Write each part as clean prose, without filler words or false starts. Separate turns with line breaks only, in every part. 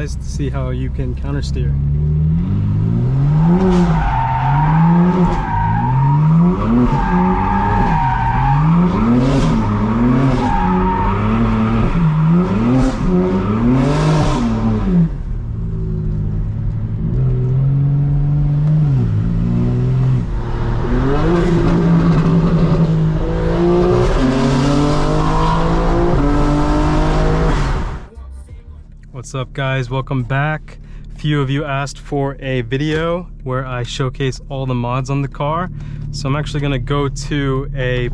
guys to see how you can counter steer. What's up guys, welcome back. A few of you asked for a video where I showcase all the mods on the car. So I'm actually gonna go to a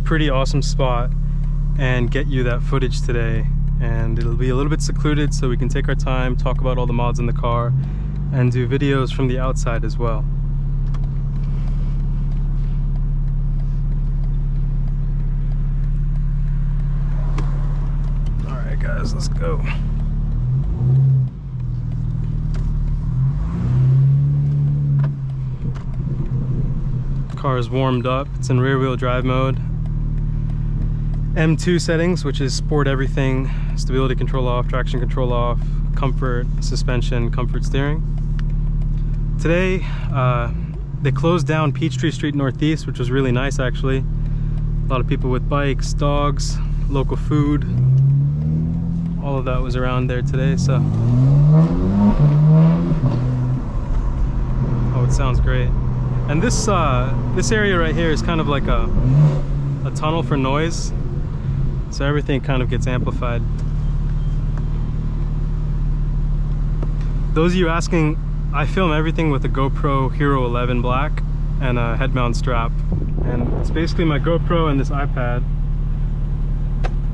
pretty awesome spot and get you that footage today. And it'll be a little bit secluded so we can take our time, talk about all the mods in the car, and do videos from the outside as well. All right guys, let's go. Car is warmed up. It's in rear wheel drive mode. M2 settings, which is sport everything, stability control off, traction control off, comfort, suspension, comfort steering. Today, they closed down Peachtree Street Northeast, which was really nice actually. A lot of people with bikes, dogs, local food. All of that was around there today, so. Oh, it sounds great. And this area right here is kind of like a tunnel for noise, so everything kind of gets amplified. Those of you asking, I film everything with a GoPro Hero 11 Black and a head mount strap, and it's basically my GoPro and this iPad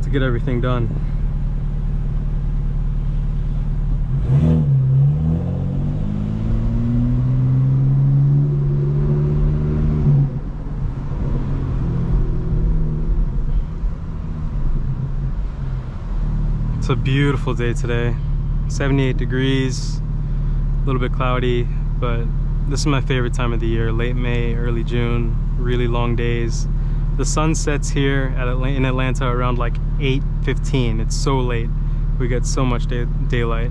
to get everything done. It's a beautiful day today, 78 degrees, a little bit cloudy, but this is my favorite time of the year, late May, early June, really long days. The sun sets here in Atlanta around like 8:15, it's so late. We get so much daylight.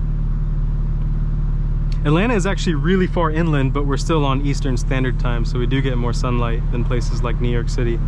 Atlanta is actually really far inland, but we're still on Eastern Standard Time, so we do get more sunlight than places like New York City.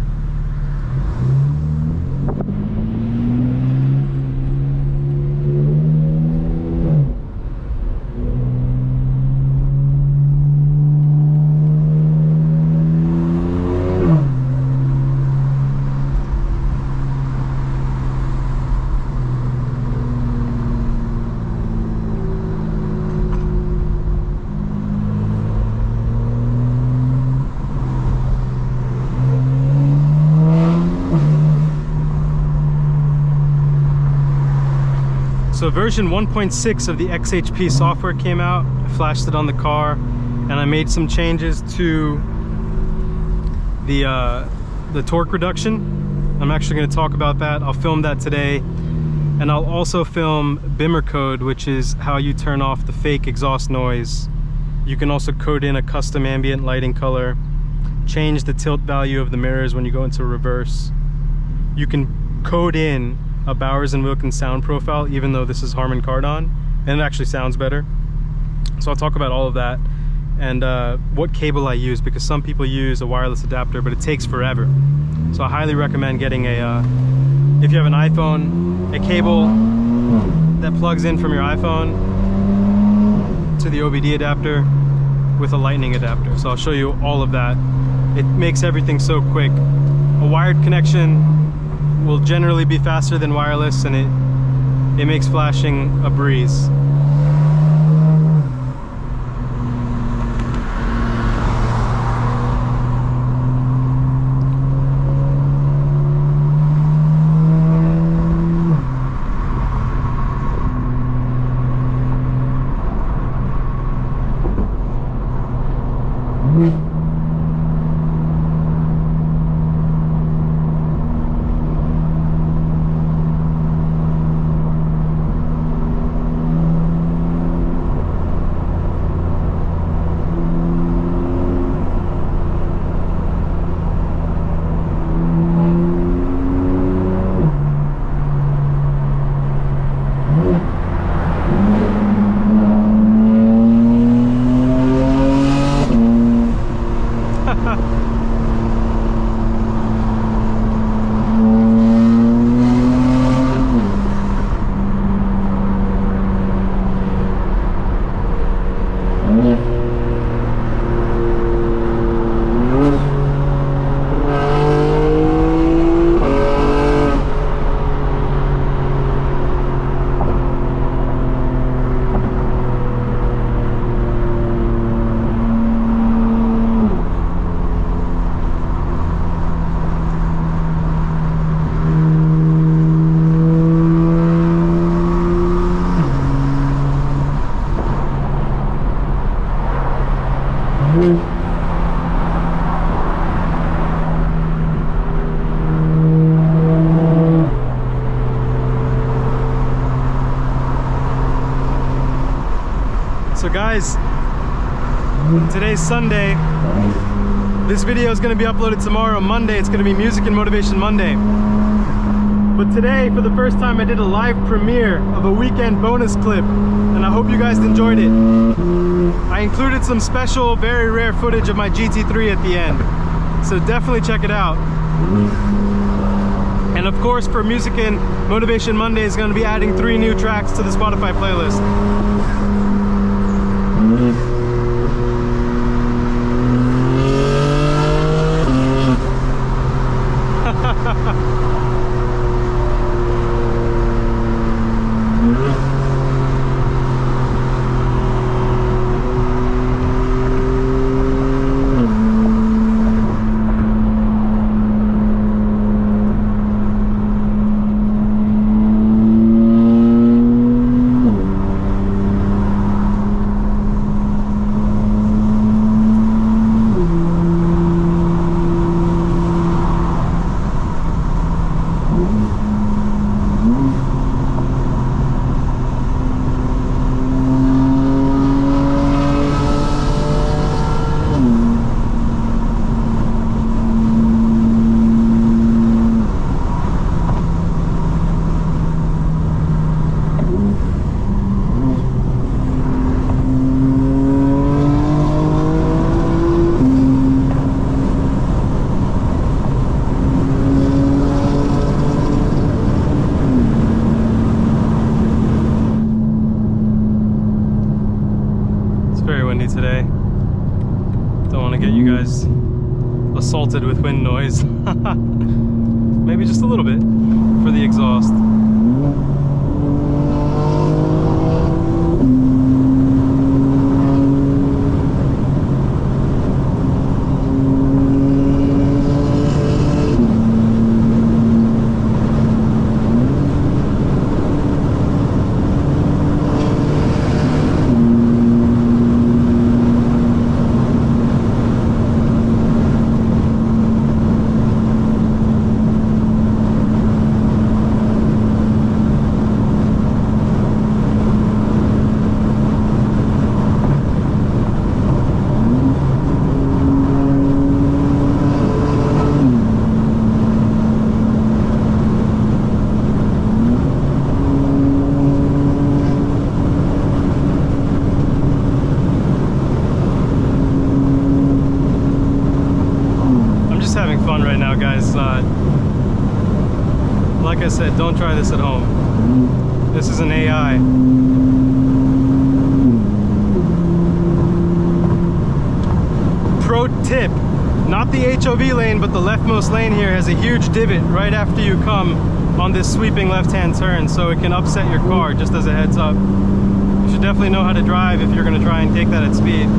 So version 1.6 of the XHP software came out. I flashed it on the car, and I made some changes to the torque reduction. I'm actually going to talk about that. I'll film that today, and I'll also film BimmerCode, which is how you turn off the fake exhaust noise. You can also code in a custom ambient lighting color, change the tilt value of the mirrors when you go into reverse. You can code in a Bowers & Wilkins sound profile, even though this is Harman Kardon, and it actually sounds better. So I'll talk about all of that and what cable I use, because some people use a wireless adapter, but it takes forever. So I highly recommend getting if you have an iPhone, a cable that plugs in from your iPhone to the OBD adapter with a lightning adapter. So I'll show you all of that. It makes everything so quick. A wired connection will generally be faster than wireless, and it makes flashing a breeze. So guys, today's Sunday. This video is going to be uploaded tomorrow, Monday. It's going to be Music and Motivation Monday. But today, for the first time, I did a live premiere of a weekend bonus clip, and I hope you guys enjoyed it. I included some special, very rare footage of my GT3 at the end, so definitely check it out. And of course, for Music and Motivation Monday is going to be adding 3 new tracks to the Spotify playlist. Today. Don't want to get you guys assaulted with wind noise. Maybe just a little bit for the exhaust. Having fun right now, guys. Like I said, don't try this at home. This is an AI. Pro tip, not the HOV lane, but the leftmost lane here has a huge divot right after you come on this sweeping left-hand turn, so it can upset your car, just as a heads up. You should definitely know how to drive if you're going to try and take that at speed.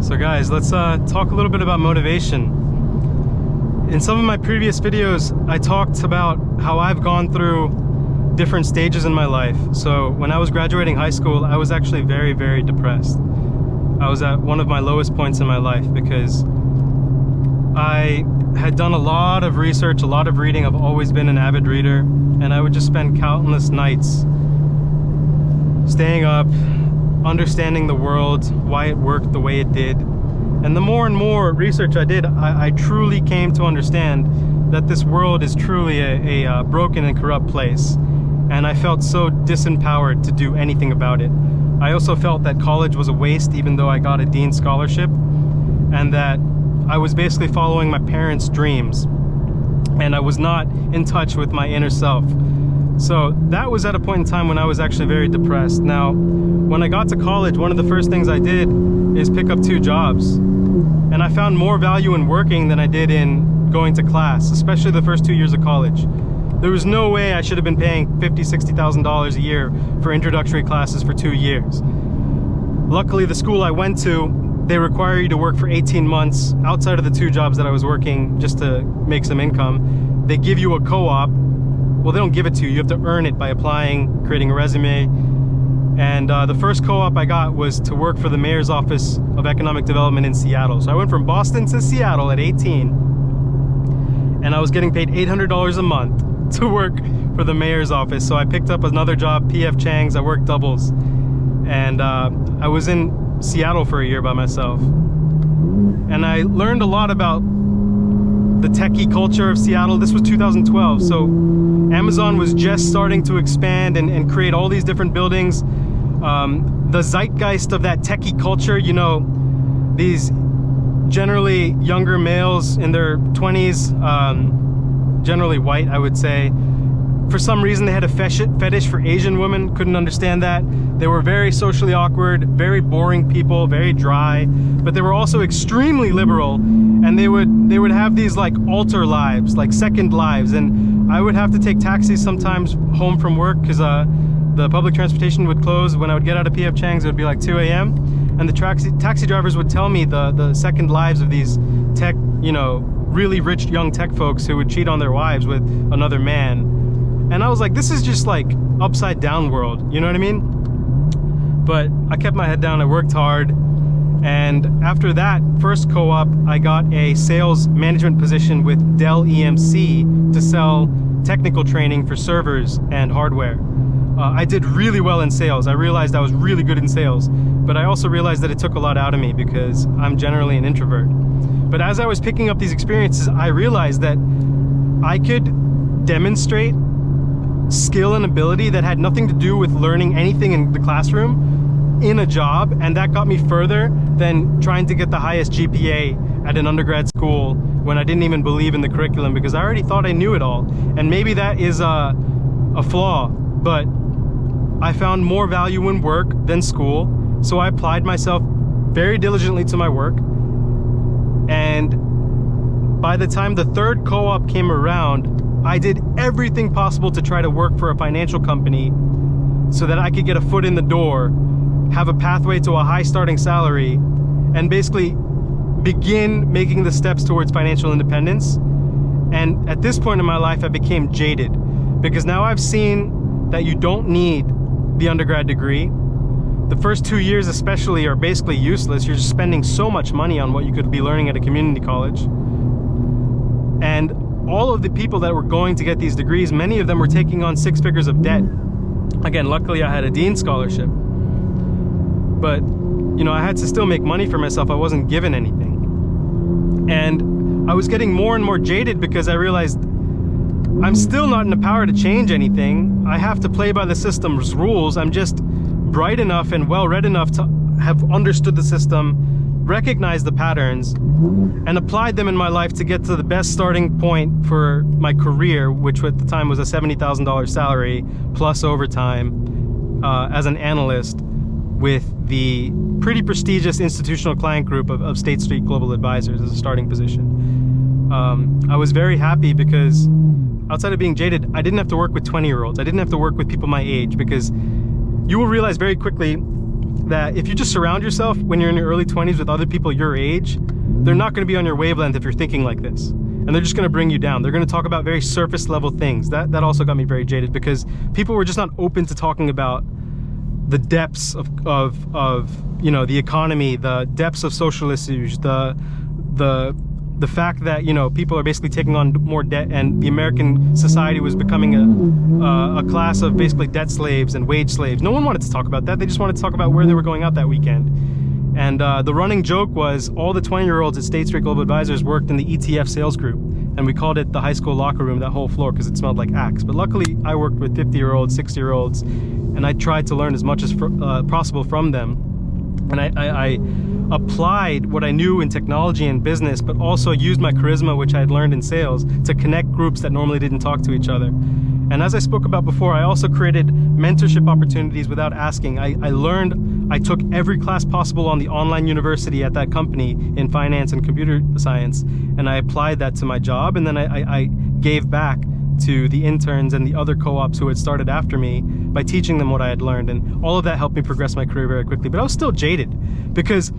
So guys, let's talk a little bit about motivation. In some of my previous videos, I talked about how I've gone through different stages in my life. So when I was graduating high school, I was actually very, very depressed. I was at one of my lowest points in my life because I had done a lot of research, a lot of reading. I've always been an avid reader, and I would just spend countless nights staying up, understanding the world, why it worked the way it did. And the more and more research I did, I truly came to understand that this world is truly a broken and corrupt place. And I felt so disempowered to do anything about it. I also felt that college was a waste, even though I got a Dean scholarship, and that I was basically following my parents' dreams, and I was not in touch with my inner self. So that was at a point in time when I was actually very depressed. Now, when I got to college, one of the first things I did is pick up 2 jobs. And I found more value in working than I did in going to class, especially the first 2 years of college. There was no way I should have been paying $50,000, $60,000 a year for introductory classes for 2 years. Luckily, the school I went to, they require you to work for 18 months outside of the 2 jobs that I was working just to make some income. They give you a co-op. Well, they don't give it to you. You have to earn it by applying, creating a resume. And the first co-op I got was to work for the Mayor's Office of Economic Development in Seattle. So I went from Boston to Seattle at 18, and I was getting paid $800 a month to work for the mayor's office. So I picked up another job, PF Chang's. I worked doubles, and I was in Seattle for a year by myself, and I learned a lot about the techie culture of Seattle. This was 2012, so Amazon was just starting to expand and create all these different buildings. The zeitgeist of that techie culture, you know, these generally younger males in their 20s, generally white, I would say. For some reason, they had a fetish for Asian women. Couldn't understand that. They were very socially awkward, very boring people, very dry, but they were also extremely liberal, and they would have these like alter lives, like second lives. And I would have to take taxis sometimes home from work because the public transportation would close. When I would get out of PF Chang's, it would be like 2 a.m. and the taxi drivers would tell me the second lives of these tech, you know, really rich young tech folks who would cheat on their wives with another man. And I was like, this is just like upside down world, you know what I mean? But I kept my head down, I worked hard. And after that first co-op, I got a sales management position with Dell EMC to sell technical training for servers and hardware. I did really well in sales. I realized I was really good in sales, but I also realized that it took a lot out of me because I'm generally an introvert. But as I was picking up these experiences, I realized that I could demonstrate skill and ability that had nothing to do with learning anything in the classroom in a job, and that got me further than trying to get the highest GPA at an undergrad school when I didn't even believe in the curriculum because I already thought I knew it all. And maybe that is a flaw, but I found more value in work than school, so I applied myself very diligently to my work. And by the time the third co-op came around, I did everything possible to try to work for a financial company so that I could get a foot in the door, have a pathway to a high starting salary, and basically begin making the steps towards financial independence. And at this point in my life, I became jaded because now I've seen that you don't need the undergrad degree. The first 2 years especially are basically useless. You're just spending so much money on what you could be learning at a community college. And all of the people that were going to get these degrees, many of them were taking on 6 figures of debt. Again, luckily I had a Dean scholarship, but you know, I had to still make money for myself. I wasn't given anything. And I was getting more and more jaded because I realized I'm still not in the power to change anything. I have to play by the system's rules. I'm just bright enough and well-read enough to have understood the system, recognized the patterns, and applied them in my life to get to the best starting point for my career, which at the time was a $70,000 salary plus overtime as an analyst with the pretty prestigious institutional client group of State Street Global Advisors as a starting position. I was very happy because outside of being jaded, I didn't have to work with 20-year-olds. I didn't have to work with people my age, because you will realize very quickly that if you just surround yourself when you're in your early 20s with other people your age, they're not going to be on your wavelength if you're thinking like this. And they're just going to bring you down. They're going to talk about very surface level things. That also got me very jaded because people were just not open to talking about the depths of you know, the economy, the depths of social issues, the fact that, you know, people are basically taking on more debt, and the American society was becoming a class of basically debt slaves and wage slaves. No one wanted to talk about that. They just wanted to talk about where they were going out that weekend. And the running joke was all the 20-year-olds at State Street Global Advisors worked in the ETF sales group, and we called it the high school locker room, that whole floor, because it smelled like Axe. But luckily, I worked with 50-year-olds, 60-year-olds, and I tried to learn as much as possible from them. And I applied what I knew in technology and business, but also used my charisma, which I had learned in sales, to connect groups that normally didn't talk to each other. And as I spoke about before, I also created mentorship opportunities without asking. I took every class possible on the online university at that company in finance and computer science, and I applied that to my job, and then I gave back to the interns and the other co-ops who had started after me by teaching them what I had learned, and all of that helped me progress my career very quickly. But I was still jaded because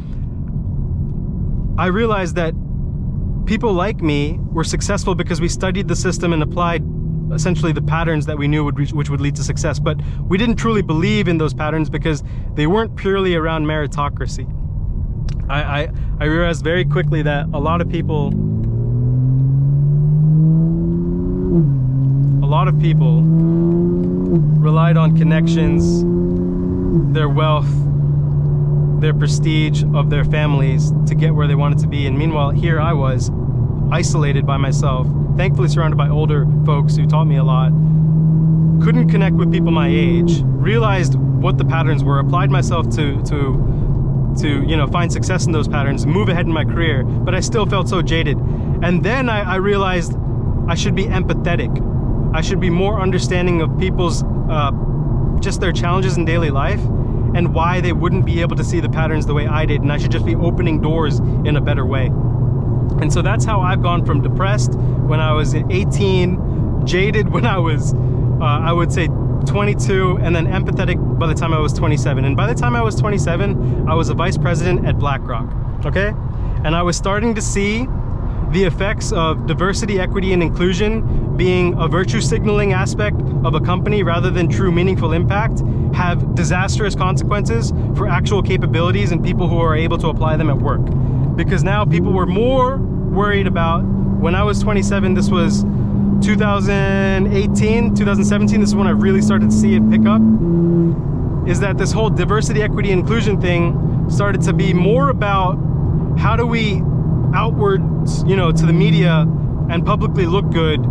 I realized that people like me were successful because we studied the system and applied essentially the patterns that we knew which would lead to success. But we didn't truly believe in those patterns because they weren't purely around meritocracy. I realized very quickly that a lot of people relied on connections, their wealth, their prestige of their families to get where they wanted to be. And meanwhile, here I was, isolated by myself, thankfully surrounded by older folks who taught me a lot, couldn't connect with people my age, realized what the patterns were, applied myself to find success in those patterns, move ahead in my career, but I still felt so jaded. And then I realized I should be empathetic. I should be more understanding of people's, just their challenges in daily life and why they wouldn't be able to see the patterns the way I did, and I should just be opening doors in a better way. And so that's how I've gone from depressed when I was 18, jaded when I was, I would say 22, and then empathetic by the time I was 27. And by the time I was 27, I was a vice president at BlackRock, okay? And I was starting to see the effects of diversity, equity, and inclusion being a virtue signaling aspect of a company rather than true meaningful impact have disastrous consequences for actual capabilities and people who are able to apply them at work. Because now people were more worried about, when I was 27, this was 2018, 2017, this is when I really started to see it pick up, is that this whole diversity, equity, inclusion thing started to be more about how do we outwards, to the media and publicly look good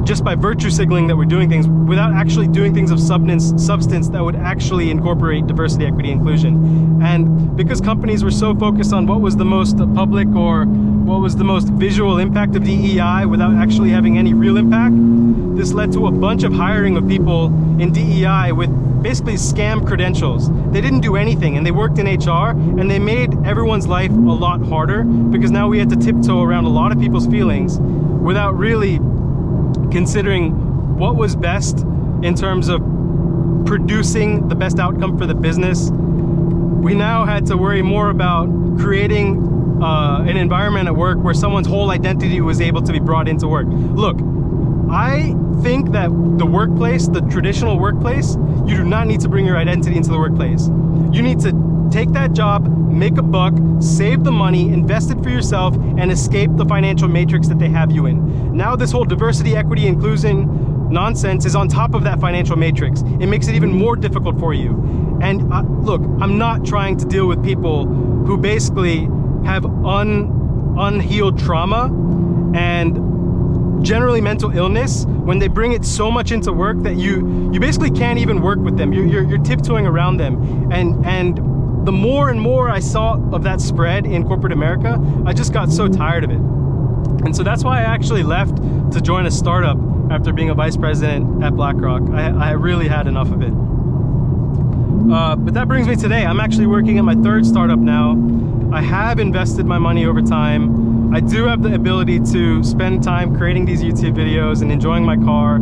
just by virtue signaling that we're doing things without actually doing things of substance that would actually incorporate diversity, equity, inclusion. And because companies were so focused on what was the most public or what was the most visual impact of DEI without actually having any real impact, this led to a bunch of hiring of people in DEI with basically scam credentials. They didn't do anything, and they worked in HR, and they made everyone's life a lot harder because now we had to tiptoe around a lot of people's feelings without really considering what was best in terms of producing the best outcome for the business. We now had to worry more about creating an environment at work where someone's whole identity was able to be brought into work. Look, I think that the workplace, the traditional workplace, you do not need to bring your identity into the workplace. You need to take that job, make a buck, save the money, invest it for yourself, and escape the financial matrix that they have you in. Now this whole diversity, equity, inclusion nonsense is on top of that financial matrix. It makes it even more difficult for you. And look, I'm not trying to deal with people who basically have unhealed trauma and generally mental illness when they bring it so much into work that you basically can't even work with them. You're tiptoeing around them. And the more and more I saw of that spread in corporate America, I just got so tired of it. And so that's why I actually left to join a startup after being a vice president at BlackRock. I really had enough of it. But that brings me today. I'm actually working at my third startup now. I have invested my money over time. I do have the ability to spend time creating these YouTube videos and enjoying my car.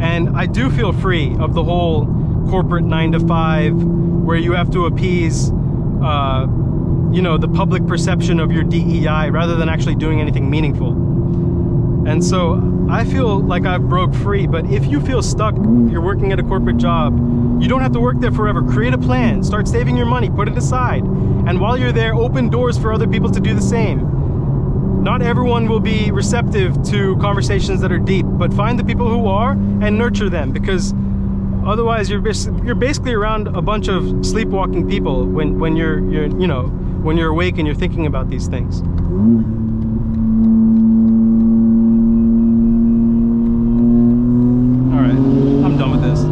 And I do feel free of the whole corporate 9-to-5 where you have to appease the public perception of your DEI rather than actually doing anything meaningful. And so I feel like I've broke free, but if you feel stuck, you're working at a corporate job, you don't have to work there forever. Create a plan, start saving your money, put it aside. And while you're there, open doors for other people to do the same. Not everyone will be receptive to conversations that are deep, but find the people who are and nurture them, because otherwise you're basically around a bunch of sleepwalking people when you're awake and you're thinking about these things. All right, I'm done with this.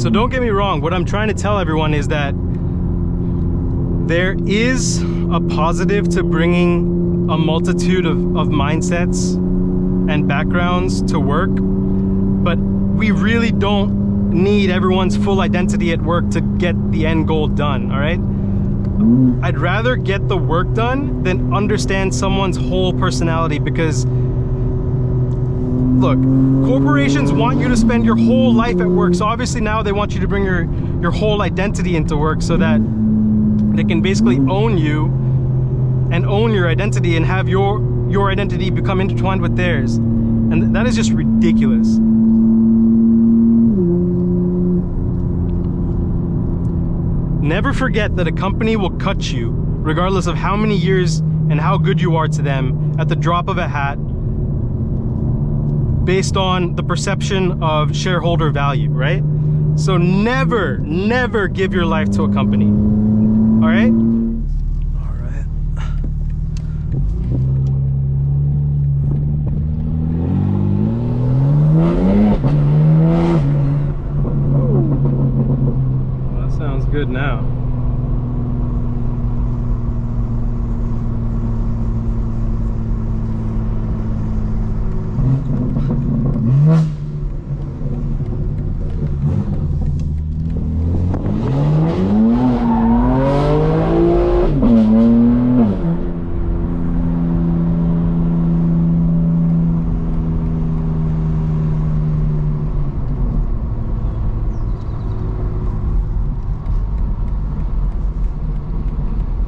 So don't get me wrong, what I'm trying to tell everyone is that there is a positive to bringing a multitude of mindsets and backgrounds to work, but we really don't need everyone's full identity at work to get the end goal done, all right? I'd rather get the work done than understand someone's whole personality, because look, corporations want you to spend your whole life at work, so obviously now they want you to bring your whole identity into work so that they can basically own you and own your identity and have your identity become intertwined with theirs. And that is just ridiculous. Never forget that a company will cut you, regardless of how many years and how good you are to them, at the drop of a hat, based on the perception of shareholder value, right? So never, never give your life to a company, all right? All right. Well, that sounds good now.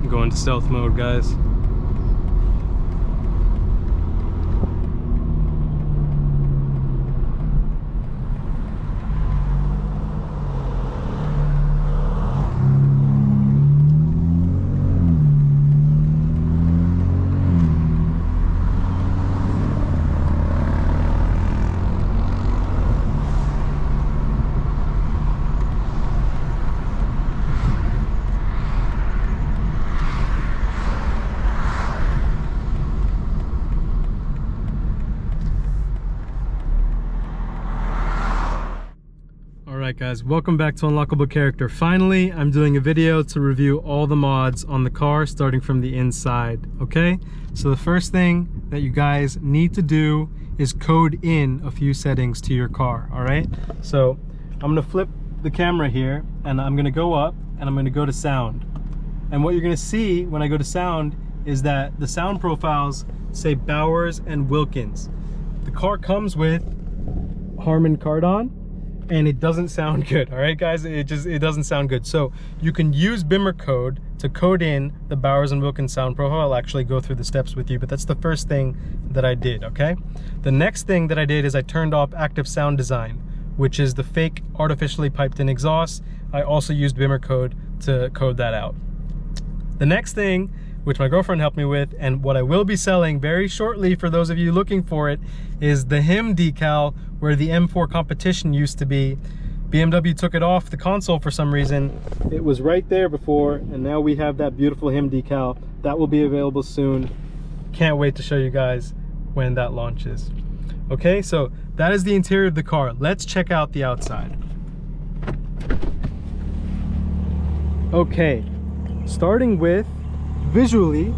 Going to stealth mode, guys. Alright guys, welcome back to Unlockable Character. Finally, I'm doing a video to review all the mods on the car starting from the inside, okay? So the first thing that you guys need to do is code in a few settings to your car, alright? So I'm gonna flip the camera here and I'm gonna go up and I'm gonna go to sound. And what you're gonna see when I go to sound is that the sound profiles say Bowers and Wilkins. The car comes with Harman Kardon, and it doesn't sound good, all right guys? It doesn't sound good. So you can use BimmerCode to code in the Bowers and Wilkins sound profile. I'll actually go through the steps with you, but that's the first thing that I did, okay? The next thing that I did is I turned off active sound design, which is the fake artificially piped in exhaust. I also used BimmerCode to code that out. The next thing, which my girlfriend helped me with, and what I will be selling very shortly for those of you looking for it, is the HIM decal where the M4 competition used to be. BMW took it off the console for some reason. It was right there before, and now we have that beautiful HIM decal. That will be available soon. Can't wait to show you guys when that launches. Okay, so that is the interior of the car. Let's check out the outside. Okay, starting with visually,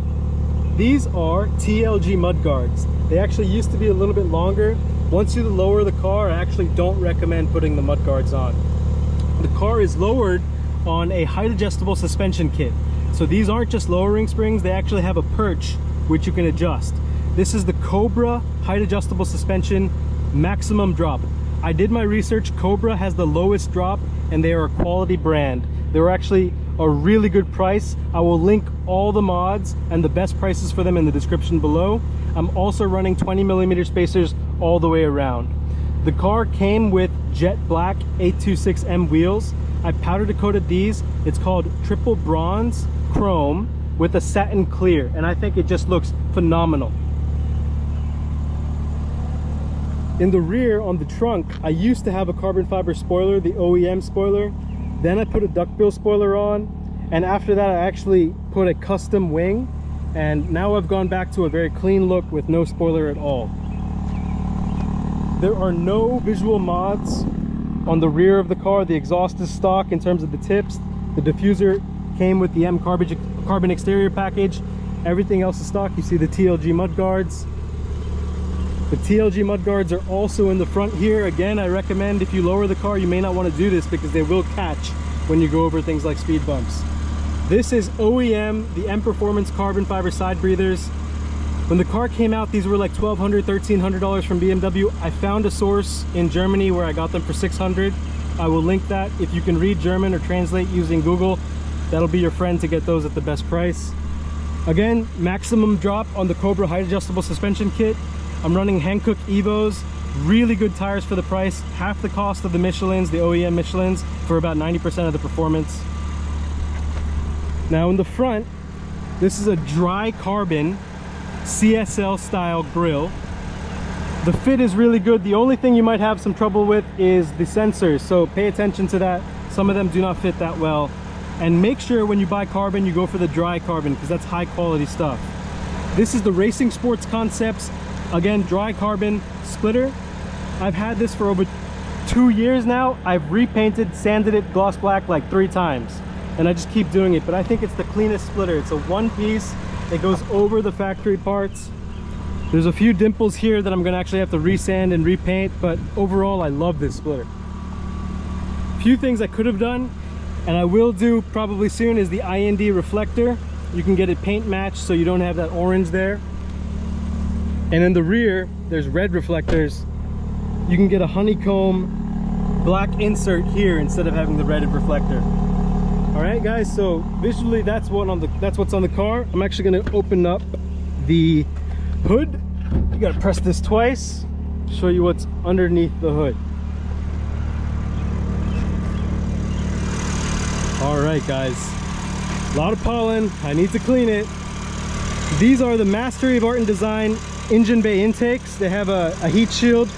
these are TLG mudguards. They actually used to be a little bit longer. Once you lower the car, I actually don't recommend putting the mudguards on. The car is lowered on a height adjustable suspension kit. So these aren't just lowering springs, they actually have a perch which you can adjust. This is the Cobra height adjustable suspension maximum drop. I did my research. Cobra has the lowest drop and they are a quality brand. They're actually a really good price. I will link all the mods and the best prices for them in the description below. I'm also running 20mm spacers all the way around. The car came with jet black 826M wheels. I powder coated these. It's called triple bronze chrome with a satin clear, and I think it just looks phenomenal. In the rear on the trunk, I used to have a carbon fiber spoiler, the OEM spoiler. Then I put a duckbill spoiler on, and after that I actually put a custom wing, and now I've gone back to a very clean look with no spoiler at all. There are no visual mods On the rear of the car, the exhaust is stock in terms of the tips. The diffuser came with the carbon exterior package. Everything else is stock. You see the TLG mud guards. The TLG mud guards are also in the front here. Again, I recommend if you lower the car, you may not want to do this because they will catch when you go over things like speed bumps. This is OEM, the M Performance carbon fiber side breathers. When the car came out, these were like $1,200, $1,300 from BMW. I found a source in Germany where I got them for $600. I will link that. If you can read German or translate using Google, that'll be your friend to get those at the best price. Again, maximum drop on the Cobra height adjustable suspension kit. I'm running Hankook Evos, really good tires for the price, half the cost of the Michelins, the OEM Michelins, for about 90% of the performance. Now in the front, this is a dry carbon CSL style grille. The fit is really good. The only thing you might have some trouble with is the sensors, so pay attention to that. Some of them do not fit that well. And make sure when you buy carbon, you go for the dry carbon because that's high quality stuff. This is the Racing Sports Concepts. Again, dry carbon splitter. I've had this for over 2 years now. I've repainted, sanded it gloss black like 3 times. And I just keep doing it. But I think it's the cleanest splitter. It's a one piece. It goes over the factory parts. There's a few dimples here that I'm gonna actually have to resand and repaint. But overall, I love this splitter. A few things I could have done, and I will do probably soon, is the IND reflector. You can get it paint matched so you don't have that orange there. And in the rear, there's red reflectors. You can get a honeycomb black insert here instead of having the red reflector. All right, guys, so visually that's what's on the car. I'm actually gonna open up the hood. You gotta press this twice, show you what's underneath the hood. All right, guys, a lot of pollen. I need to clean it. These are the Mastery of Art and Design engine bay intakes. They have a heat shield.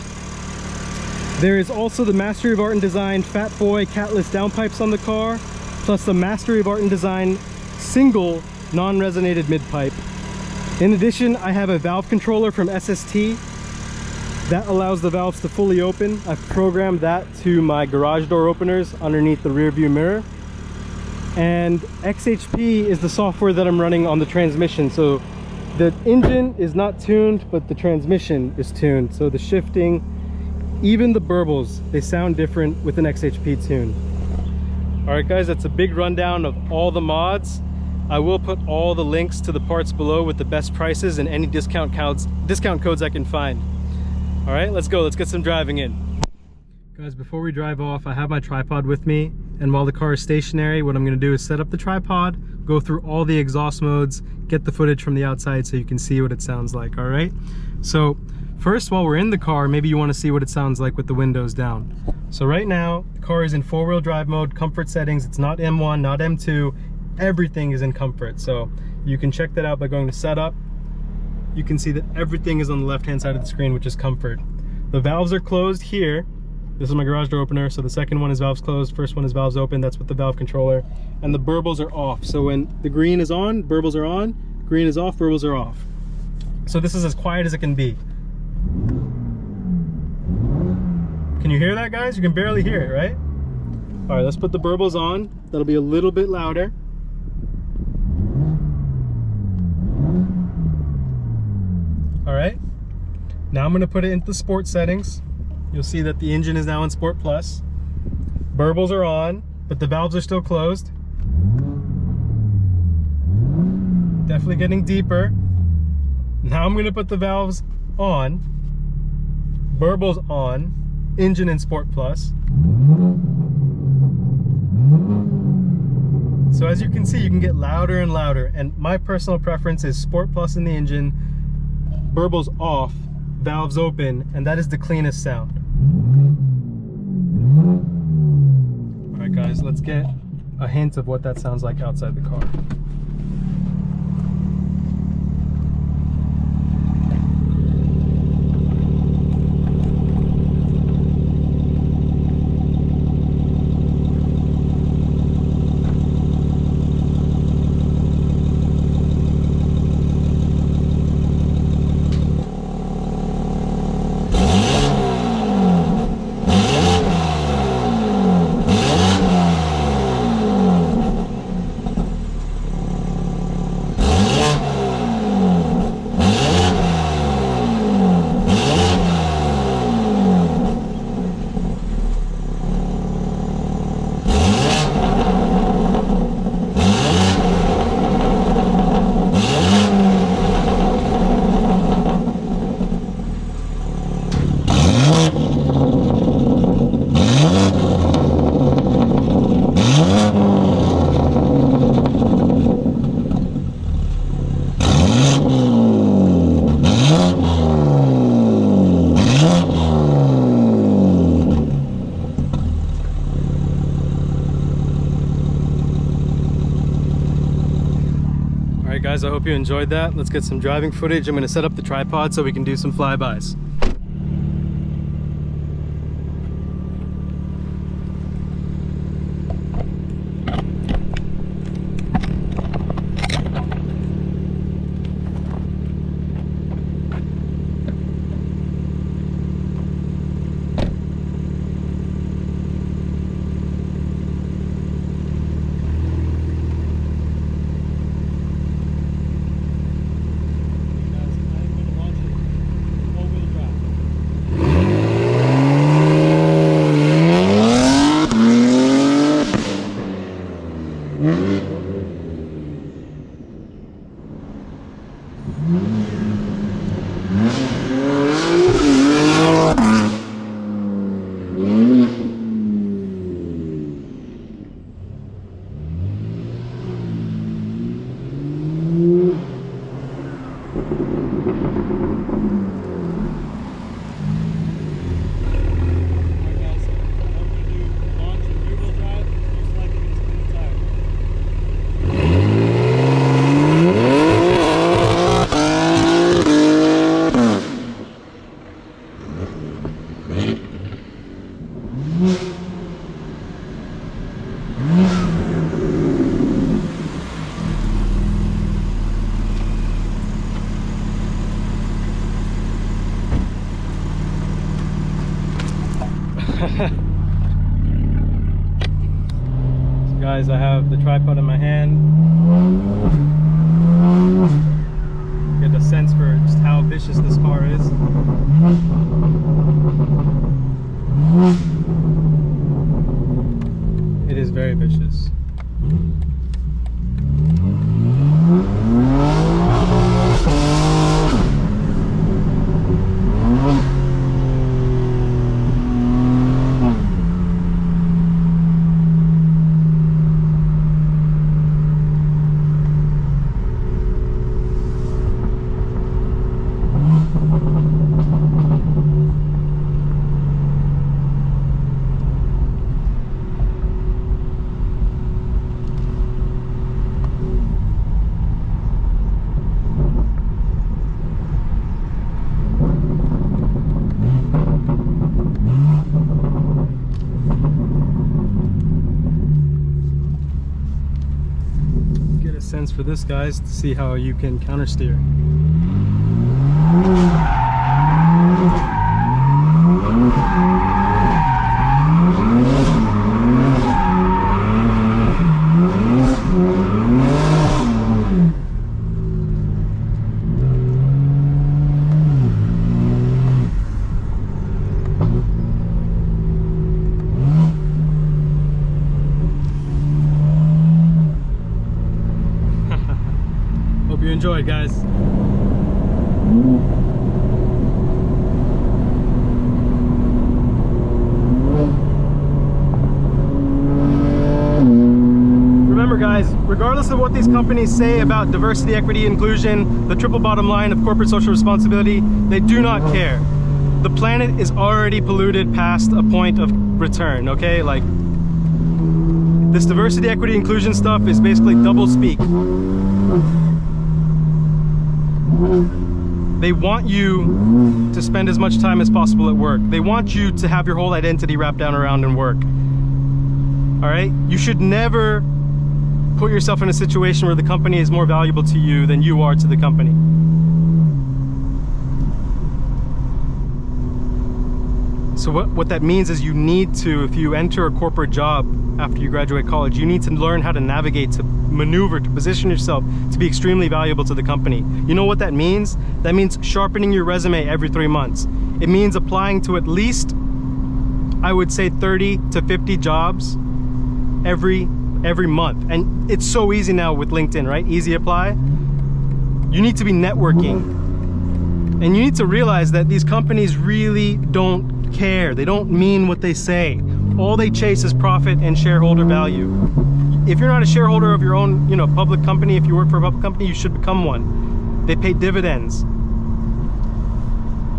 There is also the Mastery of Art and Design Fat Boy catless downpipes on the car, plus the Mastery of Art and Design single non-resonated mid-pipe. In addition, I have a valve controller from SST that allows the valves to fully open. I've programmed that to my garage door openers underneath the rear view mirror. And XHP is the software that I'm running on the transmission. So the engine is not tuned, but the transmission is tuned. So the shifting, even the burbles, they sound different with an XHP tune. All right, guys, that's a big rundown of all the mods. I will put all the links to the parts below with the best prices and any discount codes I can find. All right, let's go. Let's get some driving in. Guys, before we drive off, I have my tripod with me. And while the car is stationary, what I'm gonna do is set up the tripod, go through all the exhaust modes, get the footage from the outside so you can see what it sounds like, all right? So first, while we're in the car, maybe you wanna see what it sounds like with the windows down. So right now, the car is in 4-wheel drive mode, comfort settings. It's not M1, not M2. Everything is in comfort. So you can check that out by going to setup. You can see that everything is on the left-hand side of the screen, which is comfort. The valves are closed here. This is my garage door opener. So the second one is valves closed, first one is valves open. That's with the valve controller. And the burbles are off. So when the green is on, burbles are on. Green is off, burbles are off. So this is as quiet as it can be. Can you hear that, guys? You can barely hear it, right? All right, let's put the burbles on. That'll be a little bit louder. All right, now I'm gonna put it into sport settings. You'll see that the engine is now in Sport Plus. Burbles are on, but the valves are still closed. Definitely getting deeper. Now I'm gonna put the valves on, burbles on, engine in Sport Plus. So as you can see, you can get louder and louder. And my personal preference is Sport Plus in the engine, burbles off, valves open, and that is the cleanest sound. All right, guys, let's get a hint of what that sounds like outside the car. guys, I hope you enjoyed that. Let's get some driving footage. I'm gonna set up the tripod so we can do some flybys. So guys, I have the tripod in my hand. Get a sense for just how vicious this car is. It is very vicious. Sense for this, guys, to see how you can counter steer. Hope you enjoyed, guys. Remember, guys, regardless of what these companies say about diversity, equity, inclusion, the triple bottom line of corporate social responsibility, they do not care. The planet is already polluted past a point of return, okay? Like, this diversity, equity, inclusion stuff is basically double speak. They want you to spend as much time as possible at work. They want you to have your whole identity wrapped down around in work. All right? You should never put yourself in a situation where the company is more valuable to you than you are to the company. So what that means is you need to, if you enter a corporate job after you graduate college, you need to learn how to navigate, to maneuver, to position yourself to be extremely valuable to the company. You know what that means? That means sharpening your resume every 3 months. It means applying to at least, I would say, 30 to 50 jobs every month. And it's so easy now with LinkedIn, right? Easy apply. You need to be networking. And you need to realize that these companies really don't care. They don't mean what they say. All they chase is profit and shareholder value. If you're not a shareholder of your own, public company, if you work for a public company, you should become one. They pay dividends.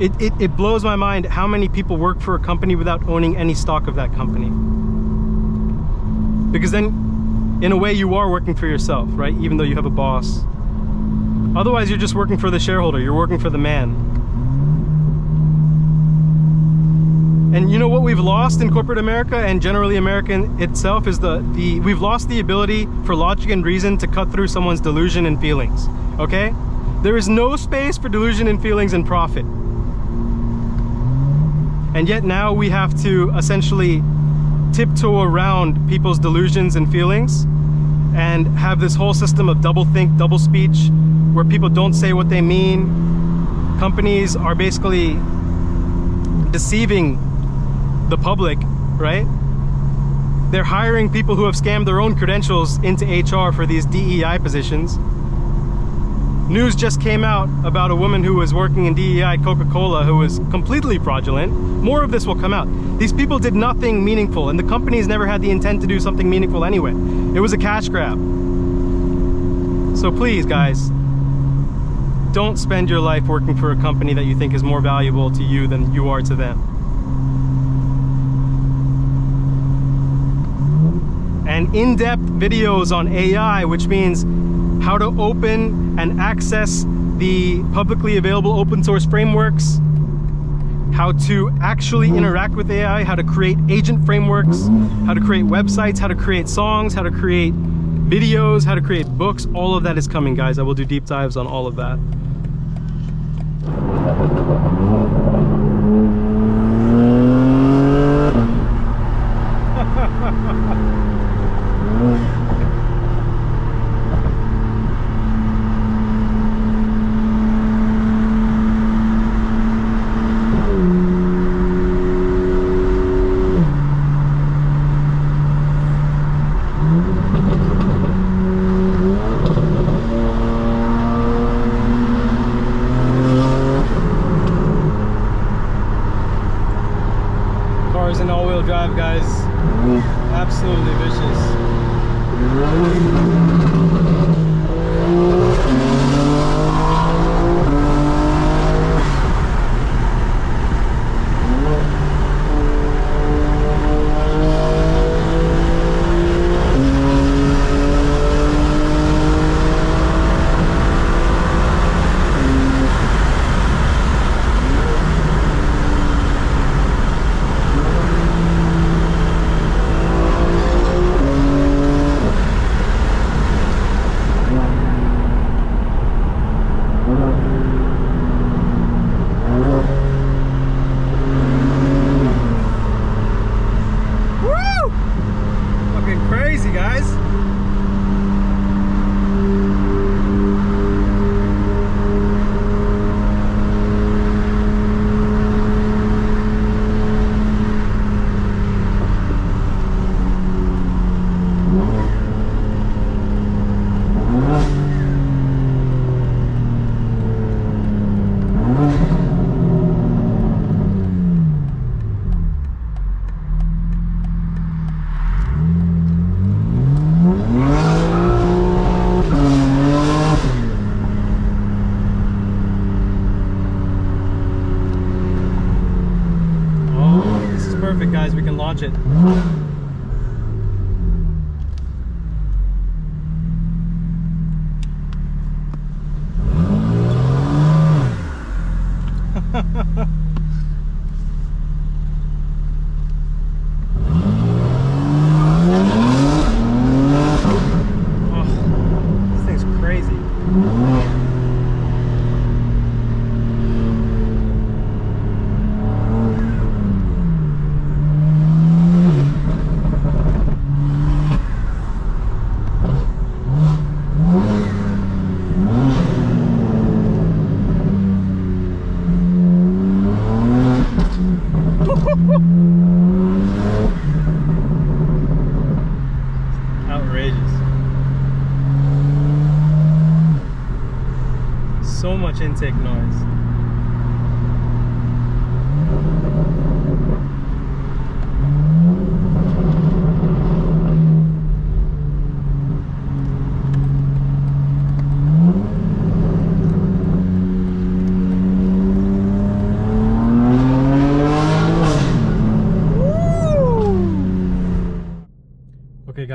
It blows my mind how many people work for a company without owning any stock of that company. Because then, in a way, you are working for yourself, right? Even though you have a boss. Otherwise, you're just working for the shareholder. You're working for the man. And you know what we've lost in corporate America and generally America itself is we've lost the ability for logic and reason to cut through someone's delusion and feelings, okay? There is no space for delusion and feelings and profit. And yet now we have to essentially tiptoe around people's delusions and feelings and have this whole system of double think, double speech, where people don't say what they mean. Companies are basically deceiving the public, right? They're hiring people who have scammed their own credentials into HR for these DEI positions. News just came out about a woman who was working in DEI at Coca-Cola who was completely fraudulent. More of this will come out. These people did nothing meaningful, and the companies never had the intent to do something meaningful anyway. It was a cash grab. So please, guys, don't spend your life working for a company that you think is more valuable to you than you are to them. And in-depth videos on AI, which means how to open and access the publicly available open source frameworks, how to actually interact with AI, how to create agent frameworks, how to create websites, how to create songs, how to create videos, how to create books. All of that is coming, guys. I will do deep dives on all of that. Cars in all-wheel drive, guys. Absolutely vicious. Perfect, guys, we can launch it. Oh, this thing's crazy. Outrageous. So much intake noise.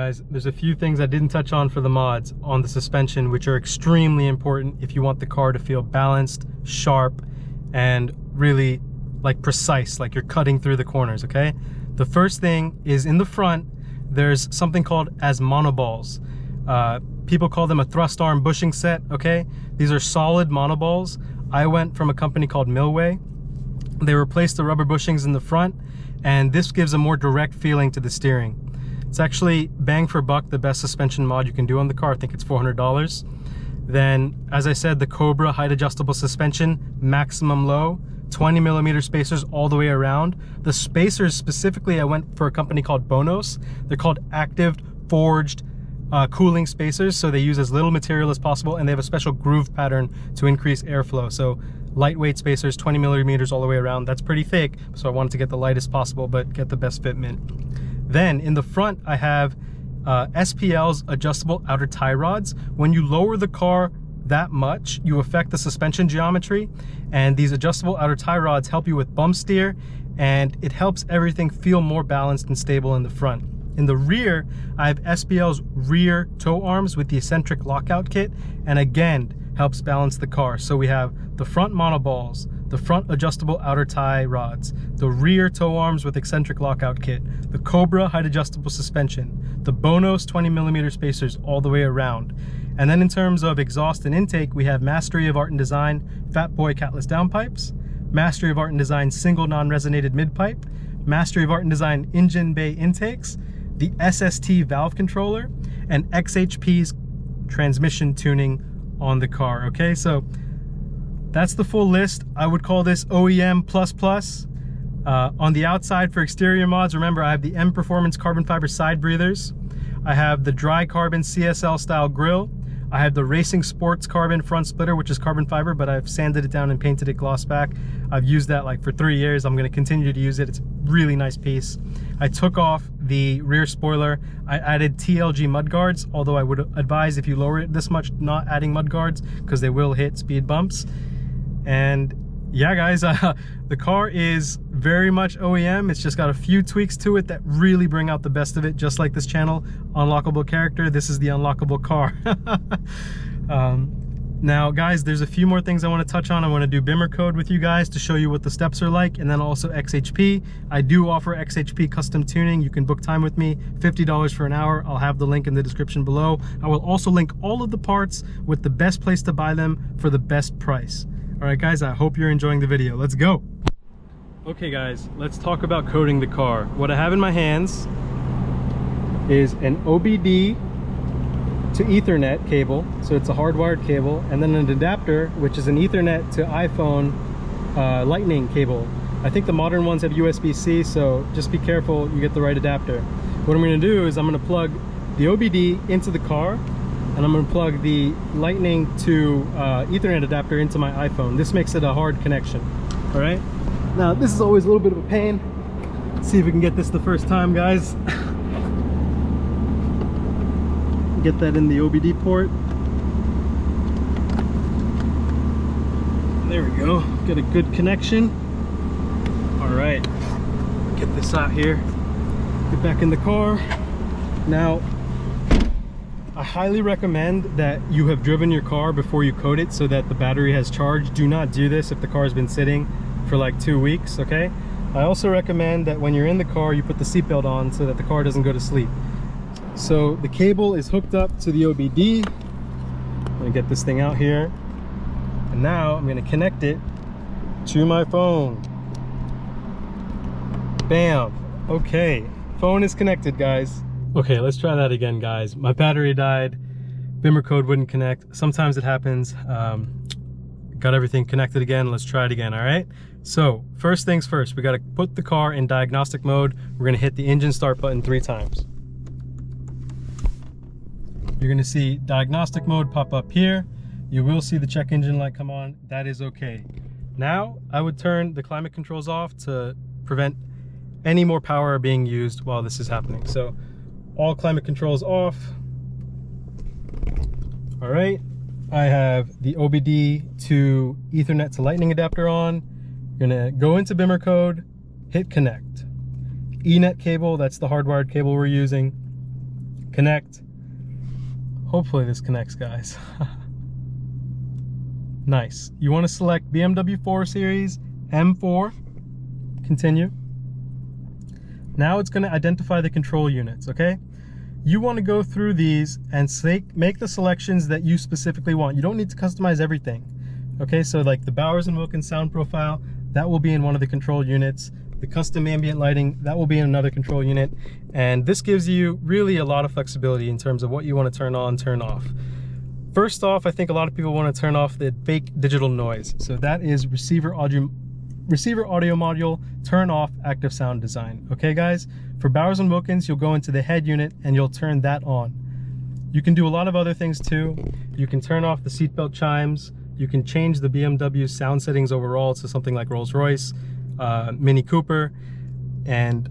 guys, there's a few things I didn't touch on for the mods on the suspension, which are extremely important if you want the car to feel balanced, sharp, and really like precise, like you're cutting through the corners, okay? The first thing is in the front, there's something called as monoballs. People call them a thrust arm bushing set, okay? These are solid monoballs. I went from a company called Milway. They replaced the rubber bushings in the front, and this gives a more direct feeling to the steering. It's actually bang for buck the best suspension mod you can do on the car. I think it's $400. Then, as I said, the Cobra height adjustable suspension, maximum low, 20mm spacers all the way around. The spacers specifically, I went for a company called Bonos. They're called active forged cooling spacers, so they use as little material as possible, and they have a special groove pattern to increase airflow. So lightweight spacers, 20mm all the way around. That's pretty thick, so I wanted to get the lightest possible but get the best fitment. Then in the front, I have SPL's adjustable outer tie rods. When you lower the car that much, you affect the suspension geometry, and these adjustable outer tie rods help you with bump steer, and it helps everything feel more balanced and stable in the front. In the rear, I have SPL's rear tow arms with the eccentric lockout kit, and again, helps balance the car. So we have the front monoballs, the front adjustable outer tie rods, the rear tow arms with eccentric lockout kit, the Cobra height adjustable suspension, the Bonos 20mm spacers all the way around. And then in terms of exhaust and intake, we have Mastery of Art and Design Fat Boy catless downpipes, Mastery of Art and Design single non-resonated mid-pipe, Mastery of Art and Design engine bay intakes, the SST valve controller, and XHP's transmission tuning on the car. Okay, so that's the full list. I would call this OEM++. On the outside for exterior mods, remember I have the M Performance carbon fiber side breathers. I have the dry carbon CSL style grille. I have the Racing Sports carbon front splitter, which is carbon fiber, but I've sanded it down and painted it gloss back. I've used that like for 3 years. I'm going to continue to use it. It's a really nice piece. I took off the rear spoiler. I added TLG mud guards, although I would advise if you lower it this much, not adding mud guards because they will hit speed bumps. And yeah, guys, the car is very much OEM. It's just got a few tweaks to it that really bring out the best of it, just like this channel, Unlockable Character. This is the unlockable car. Now, guys, there's a few more things I want to touch on. I want to do BimmerCode with you guys to show you what the steps are like, and then also XHP. I do offer XHP custom tuning. You can book time with me, $50 for an hour. I'll have the link in the description below. I will also link all of the parts with the best place to buy them for the best price. All right, guys, I hope you're enjoying the video. Let's go. Okay, guys, let's talk about coding the car. What I have in my hands is an OBD to Ethernet cable, so it's a hardwired cable, and then an adapter, which is an Ethernet to iPhone lightning cable. I think the modern ones have USB-C, so just be careful you get the right adapter. What I'm going to do is I'm going to plug the OBD into the car, and I'm going to plug the lightning to Ethernet adapter into my iPhone. This makes it a hard connection. All right, now this is always a little bit of a pain. Let's see if we can get this the first time, guys. Get that in the OBD port. There we go, get a good connection. All right, get this out here, get back in the car. Now, I highly recommend that you have driven your car before you code it so that the battery has charged. Do not do this if the car has been sitting for like 2 weeks, okay? I also recommend that when you're in the car, you put the seatbelt on so that the car doesn't go to sleep. So the cable is hooked up to the OBD. I'm gonna get this thing out here. And now I'm gonna connect it to my phone. Bam, okay, phone is connected, guys. Okay, let's try that again, guys. My battery died, BimmerCode wouldn't connect. Sometimes it happens. Got everything connected again. Let's try it again, all right? So first things first, we gotta put the car in diagnostic mode. We're gonna hit the engine start button 3 times. You're gonna see diagnostic mode pop up here. You will see the check engine light come on. That is okay. Now, I would turn the climate controls off to prevent any more power being used while this is happening. So all climate controls off. All right, I have the OBD to Ethernet to lightning adapter on. You're gonna go into BimmerCode, hit connect. Enet cable, that's the hardwired cable we're using. connect. Hopefully this connects, guys. Nice. You want to select BMW 4 Series, M4, continue. Now it's going to identify the control units, okay? You want to go through these and make the selections that you specifically want. You don't need to customize everything, okay? So like the Bowers & Wilkins sound profile, that will be in one of the control units. The custom ambient lighting, that will be in another control unit. And this gives you really a lot of flexibility in terms of what you want to turn on, turn off. First off, I think a lot of people want to turn off the fake digital noise. So that is receiver audio module, turn off active sound design. Okay guys, for Bowers & Wilkins, you'll go into the head unit and you'll turn that on. You can do a lot of other things too. You can turn off the seatbelt chimes. You can change the BMW sound settings overall to something like Rolls-Royce, Mini Cooper. And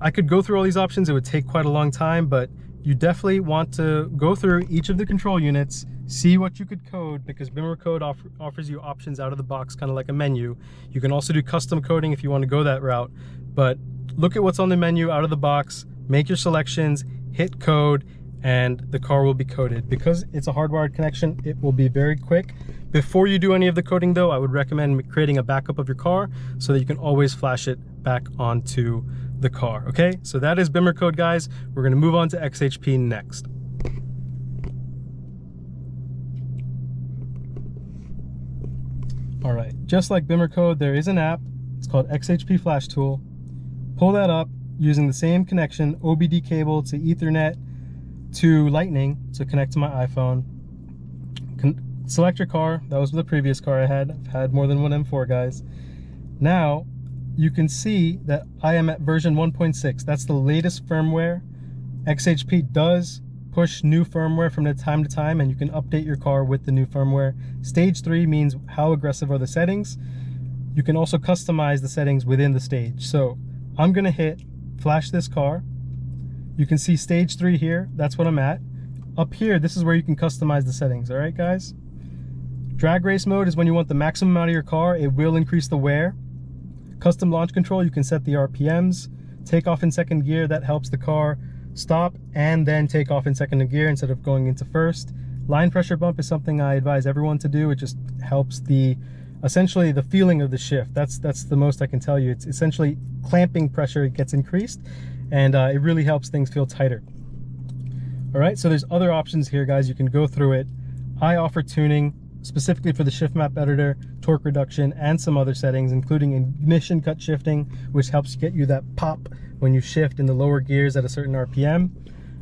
I could go through all these options. It would take quite a long time, but you definitely want to go through each of the control units, see what you could code, because BimmerCode offers you options out of the box, kind of like a menu. You can also do custom coding if you want to go that route, but look at what's on the menu out of the box, make your selections, hit code, and the car will be coded. Because it's a hardwired connection, it will be very quick. Before you do any of the coding though, I would recommend creating a backup of your car so that you can always flash it back onto the car. Okay, so that is BimmerCode, guys. We're going to move on to XHP next. All right, just like BimmerCode, there is an app. It's called XHP Flash Tool. Pull that up using the same connection, OBD cable to Ethernet to Lightning to connect to my iPhone. Select your car. That was the previous car I had. I've had more than one M4, guys. Now you can see that I am at version 1.6. That's the latest firmware. XHP does push new firmware from time to time, and you can update your car with the new firmware. Stage 3 means how aggressive are the settings. You can also customize the settings within the stage. So I'm gonna hit flash this car. You can see stage 3 here. That's what I'm at. Up here, this is where you can customize the settings. All right, guys? Drag race mode is when you want the maximum out of your car. It will increase the wear. Custom launch control, you can set the RPMs. Take off in second gear, that helps the car stop and then take off in second gear instead of going into first. Line pressure bump is something I advise everyone to do. It just helps essentially the feeling of the shift. That's the most I can tell you. It's essentially clamping pressure, it gets increased, and it really helps things feel tighter. All right, so there's other options here, guys. You can go through it. I offer tuning specifically for the shift map editor, torque reduction, and some other settings, including ignition cut shifting, which helps get you that pop when you shift in the lower gears at a certain RPM.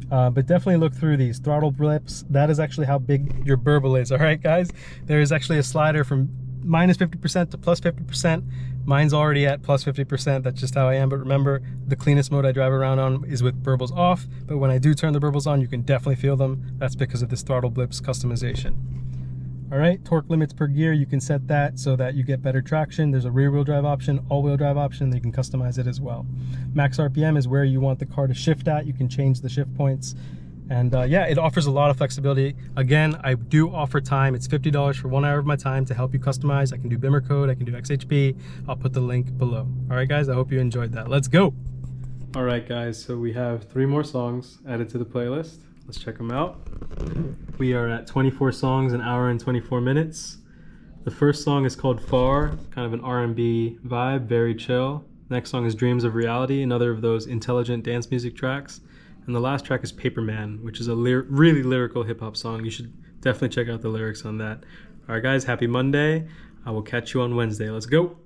But definitely look through these. Throttle blips, that is actually how big your burble is. All right, guys? There is actually a slider from minus 50% to plus 50%. Mine's already at plus 50%. That's just how I am. But remember, the cleanest mode I drive around on is with burbles off. But when I do turn the burbles on, you can definitely feel them. That's because of this throttle blips customization. All right, torque limits per gear, you can set that so that you get better traction. There's a rear wheel drive option, all wheel drive option, you can customize it as well. Max RPM is where you want the car to shift at. You can change the shift points. And yeah, it offers a lot of flexibility. Again, I do offer time. It's $50 for 1 hour of my time to help you customize. I can do BimmerCode, I can do XHP. I'll put the link below. All right, guys, I hope you enjoyed that. Let's go. All right, guys, so we have 3 more songs added to the playlist. Let's check them out. We are at 24 songs, 1 hour and 24 minutes. The first song is called Far, kind of an R&B vibe, very chill. Next song is Dreams of Reality, another of those intelligent dance music tracks. And the last track is Paperman, which is a really lyrical hip-hop song. You should definitely check out the lyrics on that. All right, guys, happy Monday. I will catch you on Wednesday. Let's go.